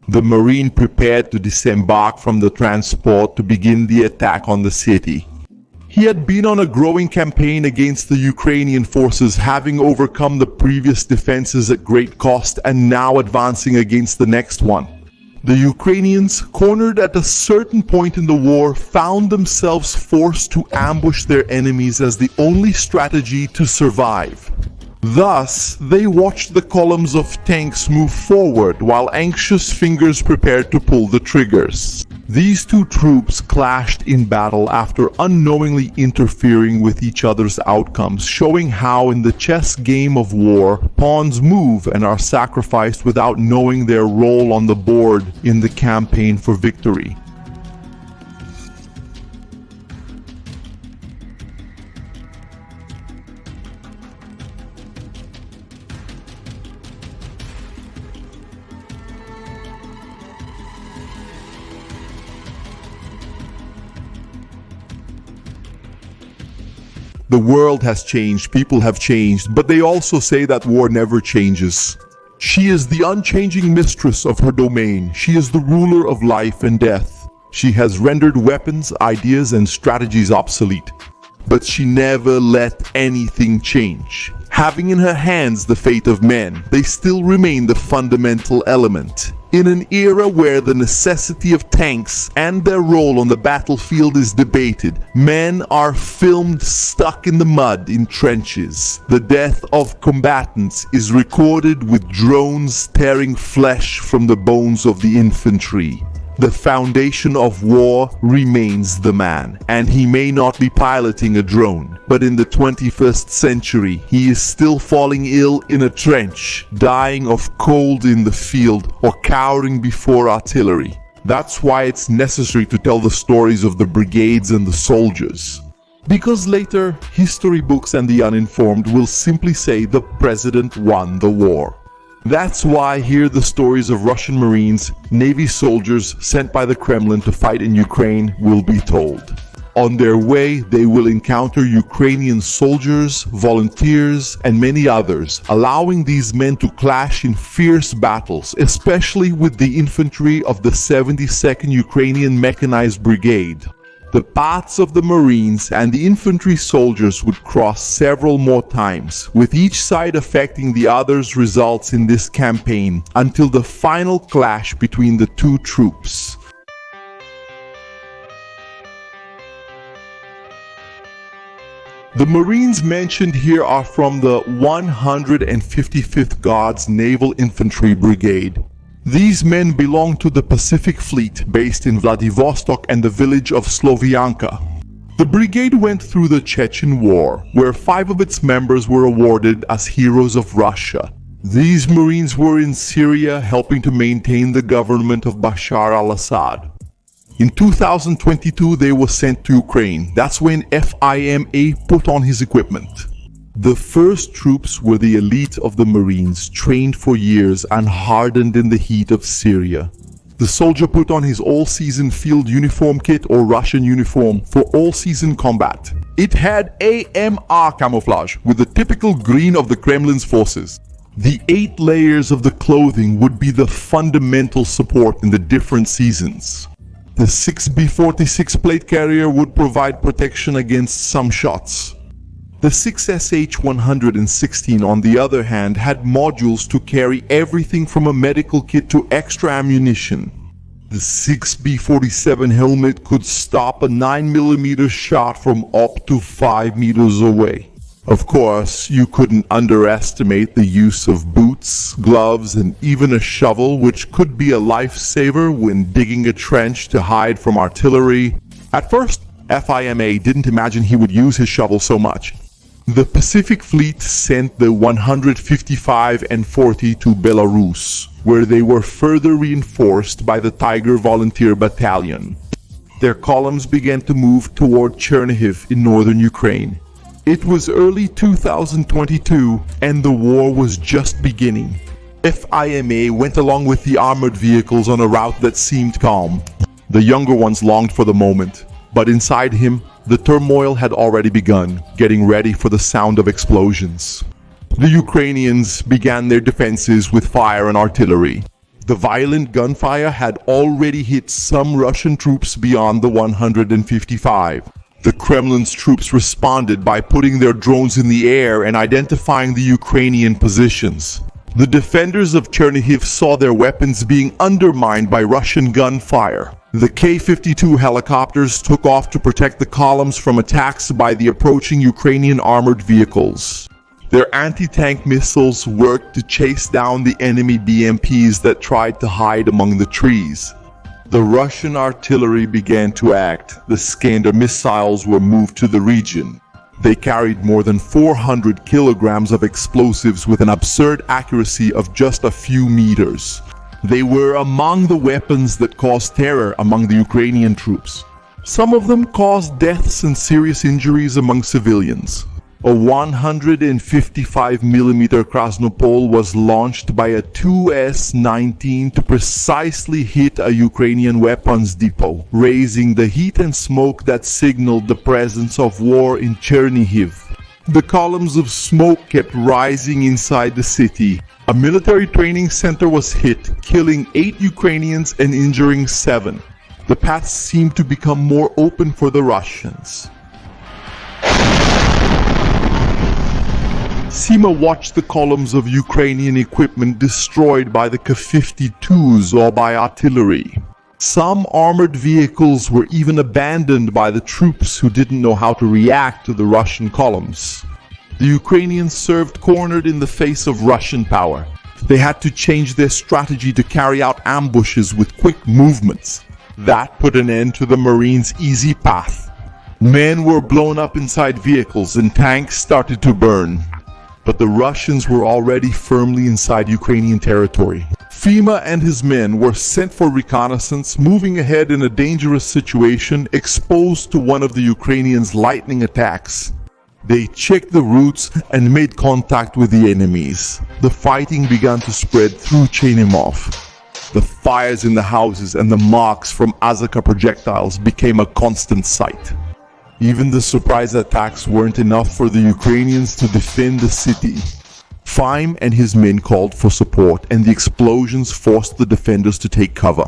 The Marine prepared to disembark from the transport to begin the attack on the city. He had been on a growing campaign against the Ukrainian forces, having overcome the previous defenses at great cost and now advancing against the next one. The Ukrainians, cornered at a certain point in the war, found themselves forced to ambush their enemies as the only strategy to survive. Thus, they watched the columns of tanks move forward while anxious fingers prepared to pull the triggers. These two troops clashed in battle after unknowingly interfering with each other's outcomes, showing how in the chess game of war, pawns move and are sacrificed without knowing their role on the board in the campaign for victory. The world has changed, people have changed, but they also say that war never changes. She is the unchanging mistress of her domain. She is the ruler of life and death. She has rendered weapons, ideas, and strategies obsolete. But she never let anything change. Having in her hands the fate of men, they still remain the fundamental element. In an era where the necessity of tanks and their role on the battlefield is debated, men are filmed stuck in the mud in trenches. The death of combatants is recorded with drones tearing flesh from the bones of the infantry. The foundation of war remains the man, and he may not be piloting a drone, but in the 21st century he is still falling ill in a trench, dying of cold in the field, or cowering before artillery. That's why it's necessary to tell the stories of the brigades and the soldiers. Because later, history books and the uninformed will simply say the president won the war. That's why here the stories of Russian Marines, Navy soldiers sent by the Kremlin to fight in Ukraine will be told. On their way, they will encounter Ukrainian soldiers, volunteers, and many others, allowing these men to clash in fierce battles, especially with the infantry of the 72nd Ukrainian Mechanized Brigade. The paths of the Marines and the infantry soldiers would cross several more times, with each side affecting the other's results in this campaign, until the final clash between the two troops. The Marines mentioned here are from the 155th Guards Naval Infantry Brigade. These men belong to the Pacific Fleet based in Vladivostok and the village of Slovianka. The brigade went through the Chechen War, where 5 of its members were awarded as heroes of Russia. These Marines were in Syria helping to maintain the government of Bashar al-Assad. In 2022 they were sent to Ukraine. That's when FIMA put on his equipment. The first troops were the elite of the Marines, trained for years and hardened in the heat of Syria. The soldier put on his all-season field uniform kit or Russian uniform for all-season combat. It had AMR camouflage with the typical green of the Kremlin's forces. The 8 layers of the clothing would be the fundamental support in the different seasons. The 6B-46 plate carrier would provide protection against some shots. The 6SH-116, on the other hand, had modules to carry everything from a medical kit to extra ammunition. The 6B-47 helmet could stop a 9mm shot from up to 5 meters away. Of course, you couldn't underestimate the use of boots, gloves, and even a shovel, which could be a lifesaver when digging a trench to hide from artillery. At first, FIMA didn't imagine he would use his shovel so much. The Pacific Fleet sent the 155 and 40 to Belarus, where they were further reinforced by the Tiger Volunteer Battalion. Their columns began to move toward Chernihiv in northern Ukraine. It was early 2022 and the war was just beginning. FIMA went along with the armored vehicles on a route that seemed calm. The younger ones longed for the moment, but inside him, the turmoil had already begun, getting ready for the sound of explosions. The Ukrainians began their defenses with fire and artillery. The violent gunfire had already hit some Russian troops beyond the 155. The Kremlin's troops responded by putting their drones in the air and identifying the Ukrainian positions. The defenders of Chernihiv saw their weapons being undermined by Russian gunfire. The K-52 helicopters took off to protect the columns from attacks by the approaching Ukrainian armored vehicles. Their anti-tank missiles worked to chase down the enemy BMPs that tried to hide among the trees. The Russian artillery began to act. The Skander missiles were moved to the region. They carried more than 400 kilograms of explosives with an absurd accuracy of just a few meters. They were among the weapons that caused terror among the Ukrainian troops. Some of them caused deaths and serious injuries among civilians. A 155mm Krasnopol was launched by a Tu-S-19 to precisely hit a Ukrainian weapons depot, raising the heat and smoke that signaled the presence of war in Chernihiv. The columns of smoke kept rising inside the city. A military training center was hit, killing 8 Ukrainians and injuring 7. The paths seemed to become more open for the Russians. Sima watched the columns of Ukrainian equipment destroyed by the K-52s or by artillery. Some armored vehicles were even abandoned by the troops who didn't know how to react to the Russian columns. The Ukrainians served cornered in the face of Russian power. They had to change their strategy to carry out ambushes with quick movements. That put an end to the Marines' easy path. Men were blown up inside vehicles and tanks started to burn. But the Russians were already firmly inside Ukrainian territory. Fima and his men were sent for reconnaissance, moving ahead in a dangerous situation, exposed to one of the Ukrainians' lightning attacks. They checked the routes and made contact with the enemies. The fighting began to spread through Chernihiv. The fires in the houses and the marks from Azaka projectiles became a constant sight. Even the surprise attacks weren't enough for the Ukrainians to defend the city. Fime and his men called for support, and the explosions forced the defenders to take cover.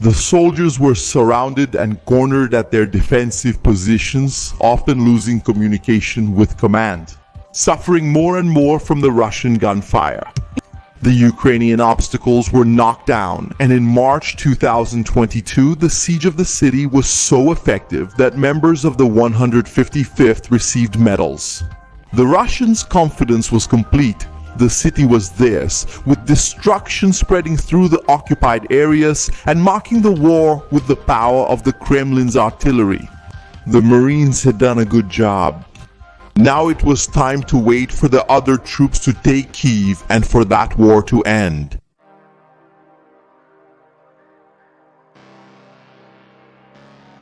The soldiers were surrounded and cornered at their defensive positions, often losing communication with command, suffering more and more from the Russian gunfire. The Ukrainian obstacles were knocked down, and in March 2022, the siege of the city was so effective that members of the 155th received medals. The Russians' confidence was complete. The city was theirs, with destruction spreading through the occupied areas and marking the war with the power of the Kremlin's artillery. The Marines had done a good job. Now it was time to wait for the other troops to take Kyiv and for that war to end.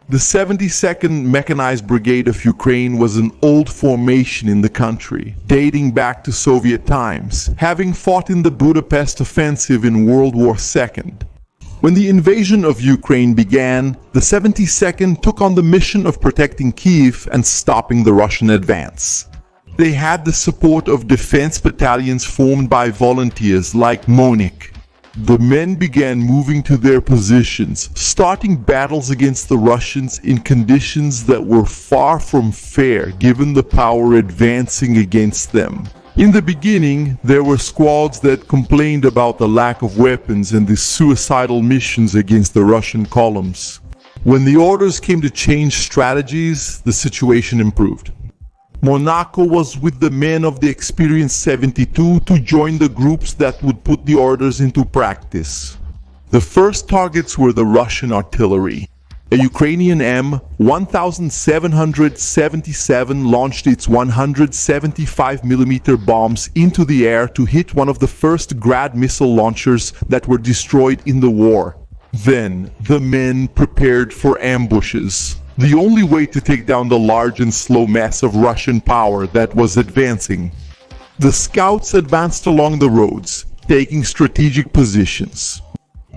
The 72nd Mechanized Brigade of Ukraine was an old formation in the country, dating back to Soviet times, having fought in the Budapest Offensive in World War II. When the invasion of Ukraine began, the 72nd took on the mission of protecting Kyiv and stopping the Russian advance. They had the support of defense battalions formed by volunteers like Monik. The men began moving to their positions, starting battles against the Russians in conditions that were far from fair given the power advancing against them. In the beginning, there were squads that complained about the lack of weapons and the suicidal missions against the Russian columns. When the orders came to change strategies, the situation improved. Monaco was with the men of the experienced 72 to join the groups that would put the orders into practice. The first targets were the Russian artillery. A Ukrainian M1777 launched its 175mm bombs into the air to hit one of the first Grad missile launchers that were destroyed in the war. Then, the men prepared for ambushes, the only way to take down the large and slow mass of Russian power that was advancing. The scouts advanced along the roads, taking strategic positions.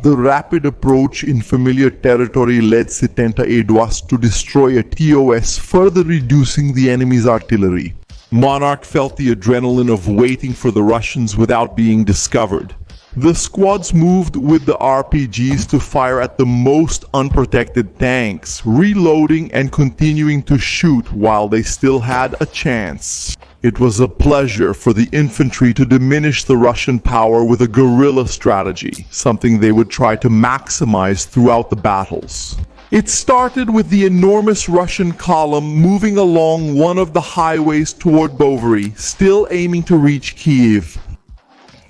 The rapid approach in familiar territory led 72 to destroy a TOS, further reducing the enemy's artillery. Monarch felt the adrenaline of waiting for the Russians without being discovered. The squads moved with the RPGs to fire at the most unprotected tanks, reloading and continuing to shoot while they still had a chance. It was a pleasure for the infantry to diminish the Russian power with a guerrilla strategy, something they would try to maximize throughout the battles. It started with the enormous Russian column moving along one of the highways toward Brovary, still aiming to reach Kyiv.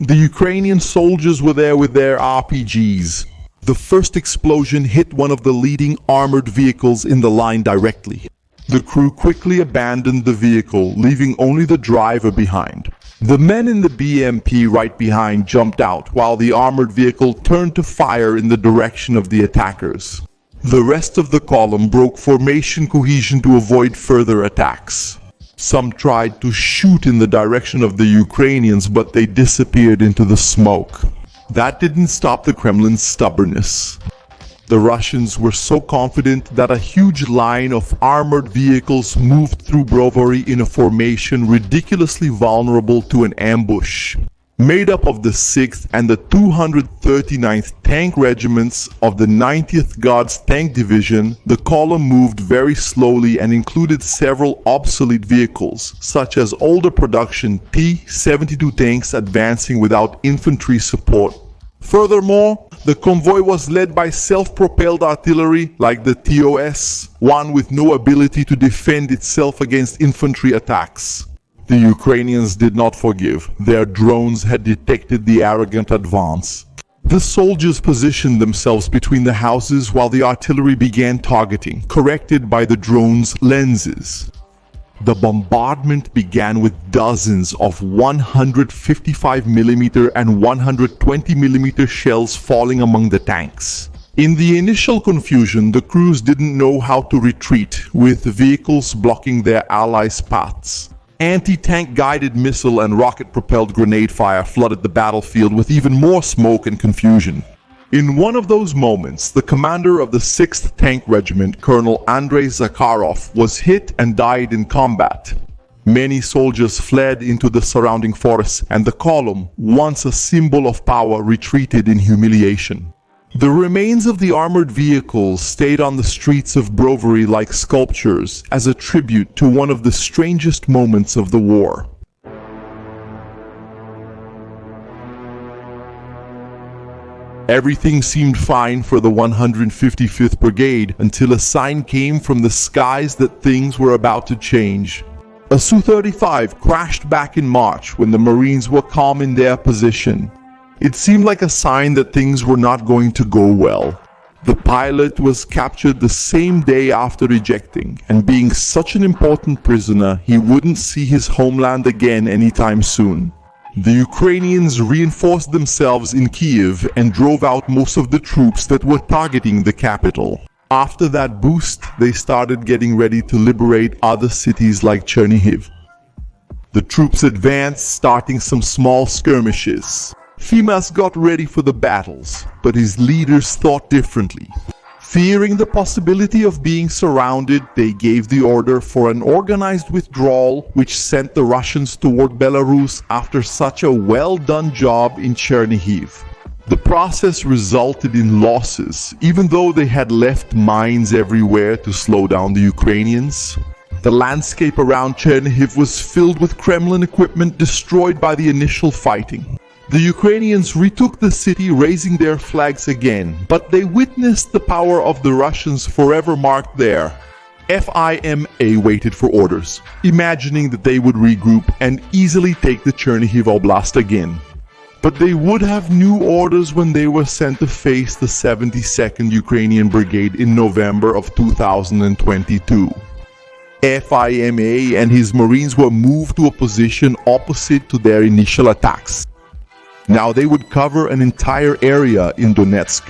The Ukrainian soldiers were there with their RPGs. The first explosion hit one of the leading armored vehicles in the line directly. The crew quickly abandoned the vehicle, leaving only the driver behind. The men in the BMP right behind jumped out, while the armored vehicle turned to fire in the direction of the attackers. The rest of the column broke formation cohesion to avoid further attacks. Some tried to shoot in the direction of the Ukrainians, but they disappeared into the smoke. That didn't stop the Kremlin's stubbornness. The Russians were so confident that a huge line of armored vehicles moved through Brovary in a formation ridiculously vulnerable to an ambush. Made up of the 6th and the 239th Tank Regiments of the 90th Guards Tank Division, the column moved very slowly and included several obsolete vehicles, such as older production T-72 tanks advancing without infantry support. Furthermore, the convoy was led by self-propelled artillery like the TOS, one with no ability to defend itself against infantry attacks. The Ukrainians did not forgive. Their drones had detected the arrogant advance. The soldiers positioned themselves between the houses while the artillery began targeting, corrected by the drones' lenses. The bombardment began with dozens of 155mm and 120mm shells falling among the tanks. In the initial confusion, the crews didn't know how to retreat, with vehicles blocking their allies' paths. Anti-tank guided missile and rocket-propelled grenade fire flooded the battlefield with even more smoke and confusion. In one of those moments, the commander of the 6th Tank Regiment, Colonel Andrei Zakharov, was hit and died in combat. Many soldiers fled into the surrounding forests, and the column, once a symbol of power, retreated in humiliation. The remains of the armored vehicles stayed on the streets of Brovary like sculptures as a tribute to one of the strangest moments of the war. Everything seemed fine for the 155th Brigade until a sign came from the skies that things were about to change. A Su-35 crashed back in March when the Marines were calm in their position. It seemed like a sign that things were not going to go well. The pilot was captured the same day after ejecting, and being such an important prisoner, he wouldn't see his homeland again anytime soon. The Ukrainians reinforced themselves in Kyiv and drove out most of the troops that were targeting the capital. After that boost, they started getting ready to liberate other cities like Chernihiv. The troops advanced, starting some small skirmishes. Fimas got ready for the battles, but his leaders thought differently. Fearing the possibility of being surrounded, they gave the order for an organized withdrawal, which sent the Russians toward Belarus after such a well-done job in Chernihiv. The process resulted in losses, even though they had left mines everywhere to slow down the Ukrainians. The landscape around Chernihiv was filled with Kremlin equipment destroyed by the initial fighting. The Ukrainians retook the city, raising their flags again, but they witnessed the power of the Russians forever marked there. FIMA waited for orders, imagining that they would regroup and easily take the Chernihiv Oblast again. But they would have new orders when they were sent to face the 72nd Ukrainian Brigade in November of 2022. FIMA and his Marines were moved to a position opposite to their initial attacks. Now they would cover an entire area in Donetsk.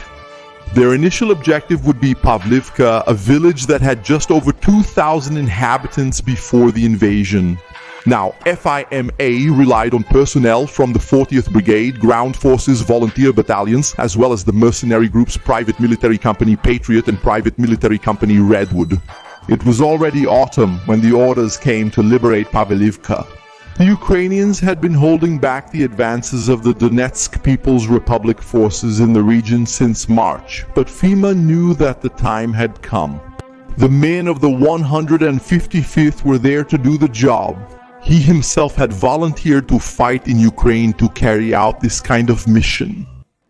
Their initial objective would be Pavlivka, a village that had just over 2,000 inhabitants before the invasion. Now, FIMA relied on personnel from the 40th Brigade, Ground Forces, Volunteer Battalions, as well as the mercenary groups Private Military Company Patriot and Private Military Company Redwood. It was already autumn when the orders came to liberate Pavlivka. The Ukrainians had been holding back the advances of the Donetsk People's Republic forces in the region since March, but Fima knew that the time had come. The men of the 155th were there to do the job. He himself had volunteered to fight in Ukraine to carry out this kind of mission.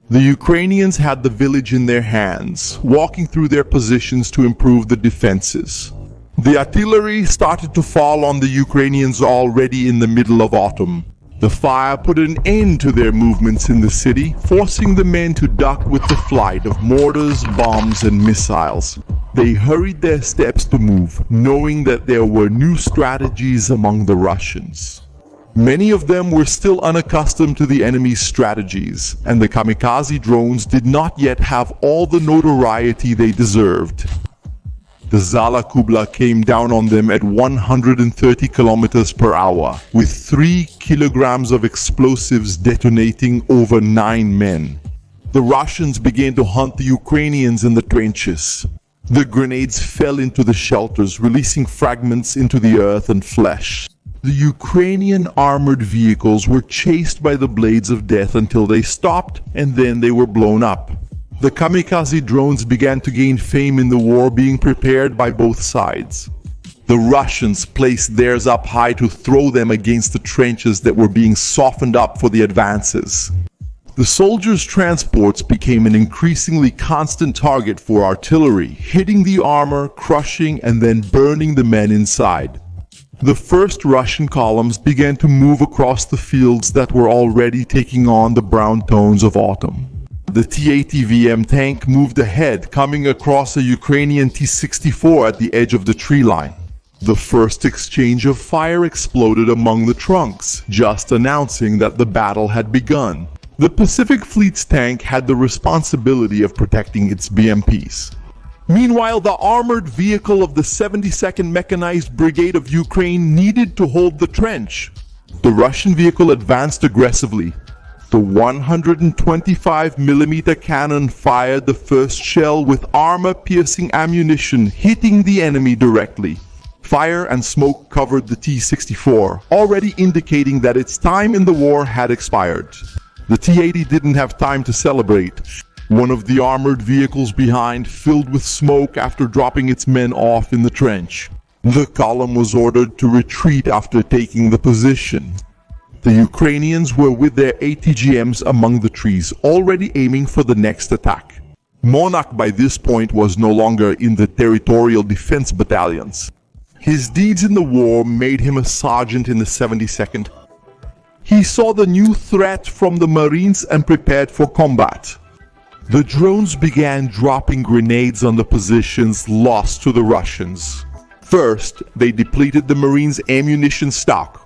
The Ukrainians had the village in their hands, walking through their positions to improve the defenses. The artillery started to fall on the Ukrainians already in the middle of autumn. The fire put an end to their movements in the city, forcing the men to duck with the flight of mortars, bombs, and missiles. They hurried their steps to move, knowing that there were new strategies among the Russians. Many of them were still unaccustomed to the enemy's strategies, and the kamikaze drones did not yet have all the notoriety they deserved. The Zala Kubla came down on them at 130 kilometers per hour, with 3 kilograms of explosives detonating over 9 men. The Russians began to hunt the Ukrainians in the trenches. The grenades fell into the shelters, releasing fragments into the earth and flesh. The Ukrainian armored vehicles were chased by the blades of death until they stopped, and then they were blown up. The kamikaze drones began to gain fame in the war, being prepared by both sides. The Russians placed theirs up high to throw them against the trenches that were being softened up for the advances. The soldiers' transports became an increasingly constant target for artillery, hitting the armor, crushing, and then burning the men inside. The first Russian columns began to move across the fields that were already taking on the brown tones of autumn. The T-80VM tank moved ahead, coming across a Ukrainian T-64 at the edge of the tree line. The first exchange of fire exploded among the trunks, just announcing that the battle had begun. The Pacific Fleet's tank had the responsibility of protecting its BMPs. Meanwhile, the armored vehicle of the 72nd Mechanized Brigade of Ukraine needed to hold the trench. The Russian vehicle advanced aggressively. The 125mm cannon fired the first shell with armor-piercing ammunition, hitting the enemy directly. Fire and smoke covered the T-64, already indicating that its time in the war had expired. The T-80 didn't have time to celebrate. One of the armored vehicles behind filled with smoke after dropping its men off in the trench. The column was ordered to retreat after taking the position. The Ukrainians were with their ATGMs among the trees, already aiming for the next attack. Monarch by this point was no longer in the territorial defense battalions. His deeds in the war made him a sergeant in the 72nd. He saw the new threat from the Marines and prepared for combat. The drones began dropping grenades on the positions lost to the Russians. First, they depleted the Marines' ammunition stock.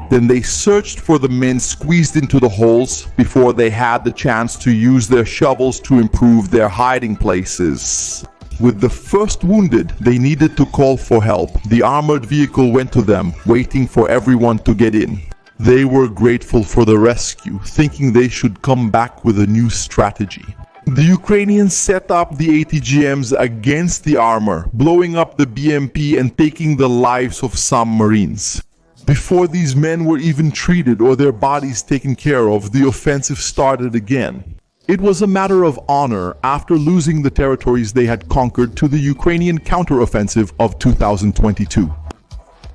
Then they searched for the men squeezed into the holes before they had the chance to use their shovels to improve their hiding places. With the first wounded, they needed to call for help. The armored vehicle went to them, waiting for everyone to get in. They were grateful for the rescue, thinking they should come back with a new strategy. The Ukrainians set up the ATGMs against the armor, blowing up the BMP and taking the lives of some Marines. Before these men were even treated or their bodies taken care of, the offensive started again. It was a matter of honor after losing the territories they had conquered to the Ukrainian counteroffensive of 2022.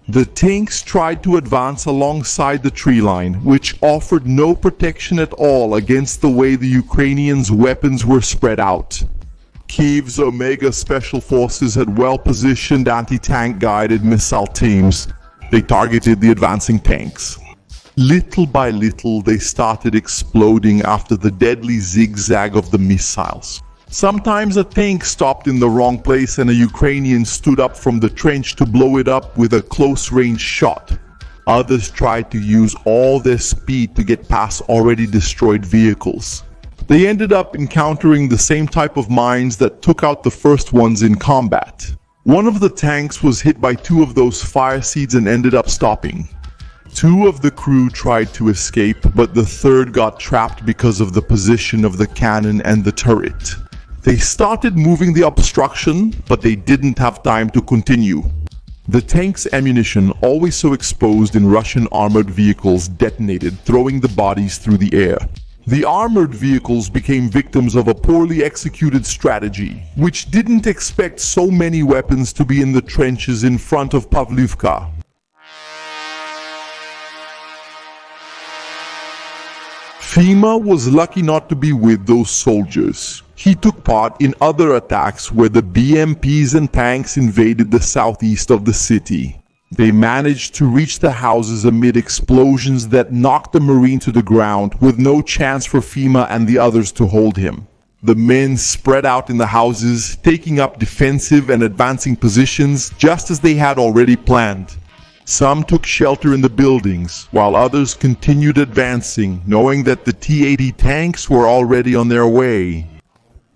The tanks tried to advance alongside the tree line, which offered no protection at all against the way the Ukrainians' weapons were spread out. Kyiv's Omega Special Forces had well-positioned anti-tank guided missile teams. They targeted the advancing tanks. Little by little, they started exploding after the deadly zigzag of the missiles. Sometimes a tank stopped in the wrong place and a Ukrainian stood up from the trench to blow it up with a close-range shot. Others tried to use all their speed to get past already destroyed vehicles. They ended up encountering the same type of mines that took out the first ones in combat. One of the tanks was hit by 2 of those fire seeds and ended up stopping. 2 of the crew tried to escape, but the third got trapped because of the position of the cannon and the turret. They started moving the obstruction, but they didn't have time to continue. The tank's ammunition, always so exposed in Russian armored vehicles, detonated, throwing the bodies through the air. The armored vehicles became victims of a poorly executed strategy, which didn't expect so many weapons to be in the trenches in front of Pavlivka. Fima was lucky not to be with those soldiers. He took part in other attacks where the BMPs and tanks invaded the southeast of the city. They managed to reach the houses amid explosions that knocked the Marine to the ground, with no chance for Fima and the others to hold him. The men spread out in the houses, taking up defensive and advancing positions just as they had already planned. Some took shelter in the buildings, while others continued advancing, knowing that the T-80 tanks were already on their way.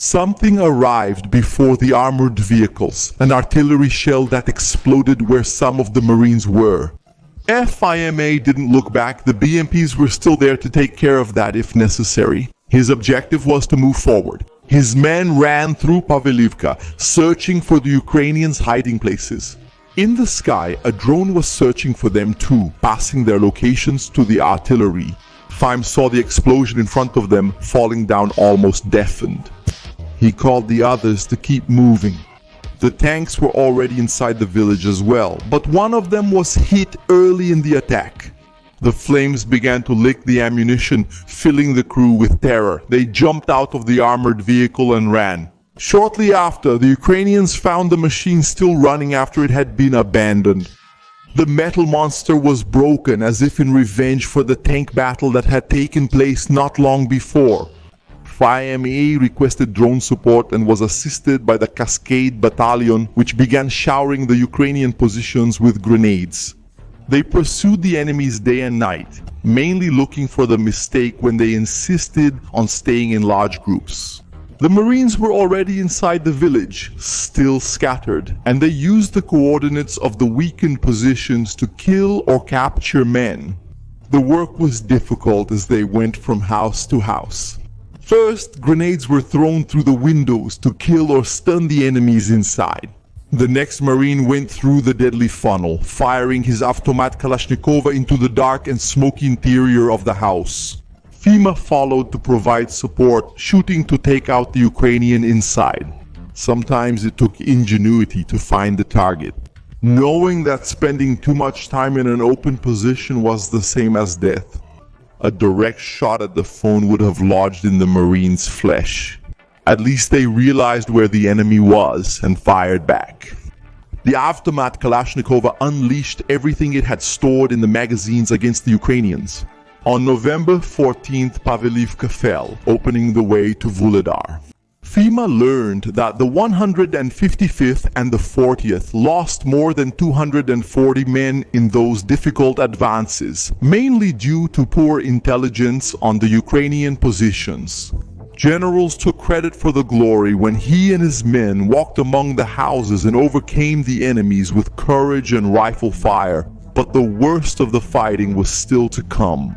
Something arrived before the armored vehicles, an artillery shell that exploded where some of the Marines were. FIMA didn't look back. The BMPs were still there to take care of that if necessary. His objective was to move forward. His men ran through Pavlivka, searching for the Ukrainians' hiding places. In the sky, a drone was searching for them too, passing their locations to the artillery. Fime saw the explosion in front of them, falling down almost deafened. He called the others to keep moving. The tanks were already inside the village as well, but one of them was hit early in the attack. The flames began to lick the ammunition, filling the crew with terror. They jumped out of the armored vehicle and ran. Shortly after, the Ukrainians found the machine still running after it had been abandoned. The metal monster was broken, as if in revenge for the tank battle that had taken place not long before. FIMA requested drone support and was assisted by the Cascade Battalion, which began showering the Ukrainian positions with grenades. They pursued the enemies day and night, mainly looking for the mistake when they insisted on staying in large groups. The Marines were already inside the village, still scattered, and they used the coordinates of the weakened positions to kill or capture men. The work was difficult as they went from house to house. First, grenades were thrown through the windows to kill or stun the enemies inside. The next Marine went through the deadly funnel, firing his automat Kalashnikova into the dark and smoky interior of the house. Fima followed to provide support, shooting to take out the Ukrainian inside. Sometimes it took ingenuity to find the target, knowing that spending too much time in an open position was the same as death. A direct shot at the phone would have lodged in the Marine's flesh. At least they realized where the enemy was and fired back. The automat Kalashnikova unleashed everything it had stored in the magazines against the Ukrainians. On November 14th, Pavlivka fell, opening the way to Vuhledar. Fima learned that the 155th and the 40th lost more than 240 men in those difficult advances, mainly due to poor intelligence on the Ukrainian positions. Generals took credit for the glory when he and his men walked among the houses and overcame the enemies with courage and rifle fire, but the worst of the fighting was still to come.